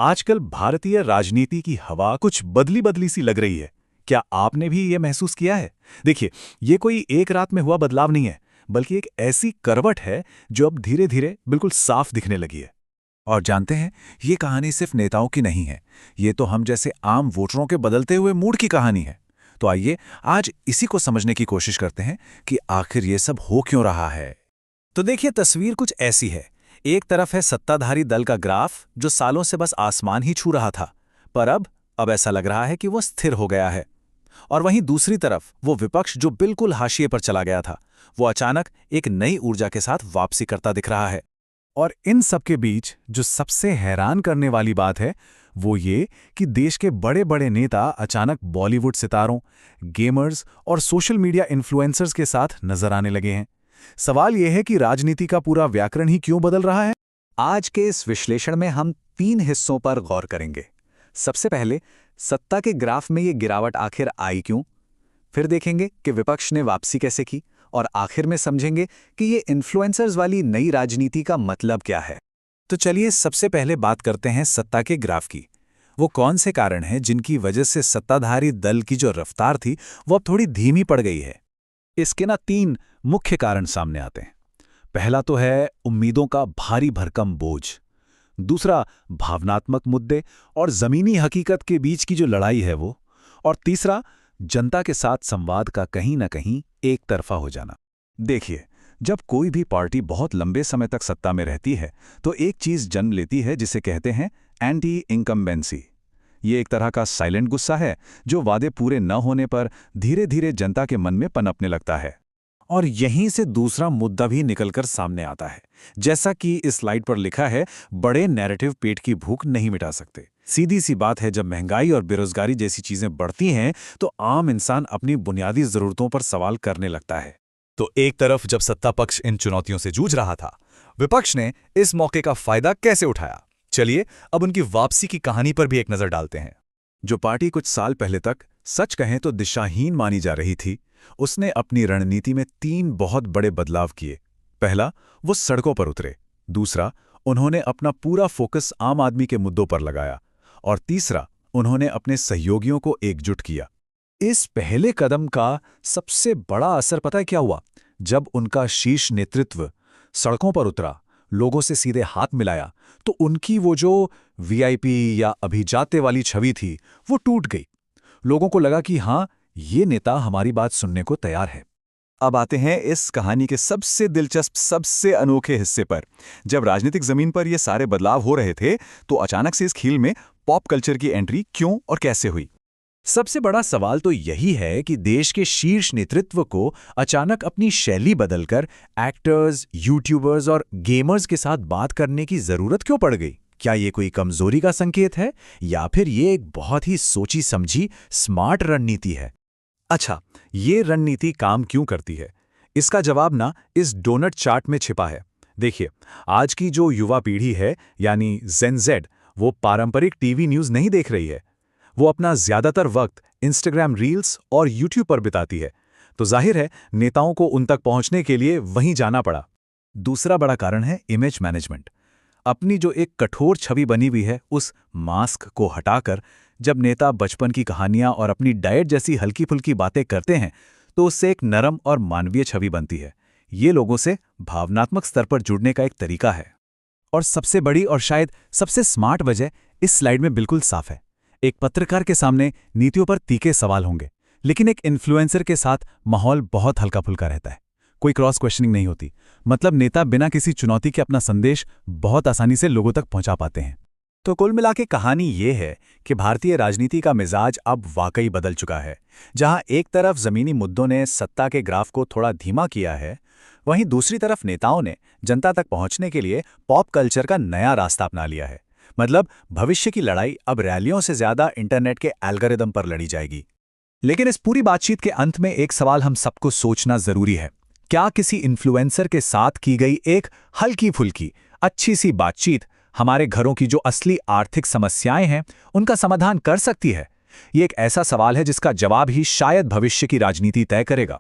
आजकल भारतीय राजनीति की हवा कुछ बदली बदली सी लग रही है। क्या आपने भी ये महसूस किया है? देखिए, ये कोई एक रात में हुआ बदलाव नहीं है, बल्कि एक ऐसी करवट है जो अब धीरे धीरे बिल्कुल साफ दिखने लगी है। और जानते हैं, ये कहानी सिर्फ नेताओं की नहीं है। ये तो हम जैसे आम वोटरों के बदलते हुए मूड की कहानी है। तो आइए आज इसी को समझने की कोशिश करते हैं कि आखिर ये सब हो क्यों रहा है। तो देखिए, तस्वीर कुछ ऐसी है। एक तरफ है सत्ताधारी दल का ग्राफ जो सालों से बस आसमान ही छू रहा था, पर अब ऐसा लग रहा है कि वो स्थिर हो गया है। और वहीं दूसरी तरफ वो विपक्ष जो बिल्कुल हाशिए पर चला गया था, वो अचानक एक नई ऊर्जा के साथ वापसी करता दिख रहा है। और इन सब के बीच जो सबसे हैरान करने वाली बात है वो ये कि देश के बड़े बड़े नेता अचानक बॉलीवुड सितारों, गेमर्स और सोशल मीडिया इन्फ्लुएंसर्स के साथ नजर आने लगे हैं। सवाल यह है कि राजनीति का पूरा व्याकरण ही क्यों बदल रहा है। आज के इस विश्लेषण में हम 3 हिस्सों पर गौर करेंगे। सबसे पहले, सत्ता के ग्राफ में ये गिरावट आखिर आई क्यों। फिर देखेंगे कि विपक्ष ने वापसी कैसे की, और आखिर में समझेंगे कि ये इन्फ्लुएंसर्स वाली नई राजनीति का मतलब क्या है। तो चलिए सबसे पहले बात करते हैं सत्ता के ग्राफ की। वो कौन से कारण हैं जिनकी वजह से सत्ताधारी दल की जो रफ्तार थी वो अब थोड़ी धीमी पड़ गई है। इसके 3 मुख्य कारण सामने आते हैं। पहला तो है उम्मीदों का भारी भरकम बोझ। दूसरा, भावनात्मक मुद्दे और जमीनी हकीकत के बीच की जो लड़ाई है वो। और तीसरा, जनता के साथ संवाद का कहीं ना कहीं एक तरफा हो जाना। देखिए, जब कोई भी पार्टी बहुत लंबे समय तक सत्ता में रहती है तो एक चीज जन्म लेती है जिसे कहते हैं एंटी इनकम्बेंसी। ये एक तरह का साइलेंट गुस्सा है जो वादे पूरे न होने पर धीरे धीरे जनता के मन में पनपने लगता है। और यहीं से दूसरा मुद्दा भी निकलकर सामने आता है। जैसा कि इस स्लाइड पर लिखा है, बड़े नैरेटिव पेट की भूख नहीं मिटा सकते। सीधी सी बात है, जब महंगाई और बेरोजगारी जैसी चीजें बढ़ती हैं तो आम इंसान अपनी बुनियादी जरूरतों पर सवाल करने लगता है। तो एक तरफ जब सत्ता पक्ष इन चुनौतियों से जूझ रहा था, विपक्ष ने इस मौके का फायदा कैसे उठाया। चलिए अब उनकी वापसी की कहानी पर भी एक नजर डालते हैं। जो पार्टी कुछ साल पहले तक सच कहें तो दिशाहीन मानी जा रही थी, उसने अपनी रणनीति में 3 बहुत बड़े बदलाव किए। पहला, वो सड़कों पर उतरे। दूसरा, उन्होंने अपना पूरा फोकस आम आदमी के मुद्दों पर लगाया। और तीसरा, उन्होंने अपने सहयोगियों को एकजुट किया। इस पहले कदम का सबसे बड़ा असर पता है क्या हुआ? जब उनका शीर्ष नेतृत्व सड़कों पर उतरा, लोगों से सीधे हाथ मिलाया, तो उनकी वो जो वीआईपी या अभिजाते वाली छवि थी वो टूट गई। लोगों को लगा कि हाँ, ये नेता हमारी बात सुनने को तैयार है। अब आते हैं इस कहानी के सबसे दिलचस्प, सबसे अनोखे हिस्से पर। जब राजनीतिक जमीन पर ये सारे बदलाव हो रहे थे तो अचानक से इस खेल में पॉप कल्चर की एंट्री क्यों और कैसे हुई। सबसे बड़ा सवाल तो यही है कि देश के शीर्ष नेतृत्व को अचानक अपनी शैली बदलकर एक्टर्स, यूट्यूबर्स और गेमर्स के साथ बात करने की जरूरत क्यों पड़ गई। क्या ये कोई कमजोरी का संकेत है, या फिर ये एक बहुत ही सोची समझी स्मार्ट रणनीति है? अच्छा, ये रणनीति काम क्यों करती है, इसका जवाब ना इस डोनट चार्ट में छिपा है। देखिए, आज की जो युवा पीढ़ी है यानी जेन ज़ेड, वो पारंपरिक टीवी न्यूज़ नहीं देख रही है। वो अपना ज्यादातर वक्त इंस्टाग्राम रील्स और यूट्यूब पर बिताती है। तो जाहिर है नेताओं को उन तक पहुंचने के लिए वहीं जाना पड़ा। दूसरा बड़ा कारण है इमेज मैनेजमेंट। अपनी जो एक कठोर छवि बनी हुई है, उस मास्क को हटाकर जब नेता बचपन की कहानियां और अपनी डाइट जैसी हल्की फुल्की बातें करते हैं तो उससे एक नरम और मानवीय छवि बनती है। ये लोगों से भावनात्मक स्तर पर जुड़ने का एक तरीका है। और सबसे बड़ी और शायद सबसे स्मार्ट वजह इस स्लाइड में बिल्कुल साफ है। एक पत्रकार के सामने नीतियों पर तीखे सवाल होंगे, लेकिन एक इन्फ्लुएंसर के साथ माहौल बहुत हल्का फुल्का रहता है। कोई क्रॉस क्वेश्चनिंग नहीं होती। मतलब नेता बिना किसी चुनौती के अपना संदेश बहुत आसानी से लोगों तक पहुंचा पाते हैं। तो कुल मिला के कहानी ये है कि भारतीय राजनीति का मिजाज अब वाकई बदल चुका है। जहां एक तरफ जमीनी मुद्दों ने सत्ता के ग्राफ को थोड़ा धीमा किया है, वहीं दूसरी तरफ नेताओं ने जनता तक पहुंचने के लिए पॉप कल्चर का नया रास्ता अपना लिया है। मतलब भविष्य की लड़ाई अब रैलियों से ज्यादा इंटरनेट के एल्गोरिदम पर लड़ी जाएगी। लेकिन इस पूरी बातचीत के अंत में एक सवाल हम सबको सोचना जरूरी है। क्या किसी इन्फ्लुएंसर के साथ की गई एक हल्की फुल्की अच्छी सी बातचीत हमारे घरों की जो असली आर्थिक समस्याएं हैं उनका समाधान कर सकती है? ये एक ऐसा सवाल है जिसका जवाब ही शायद भविष्य की राजनीति तय करेगा।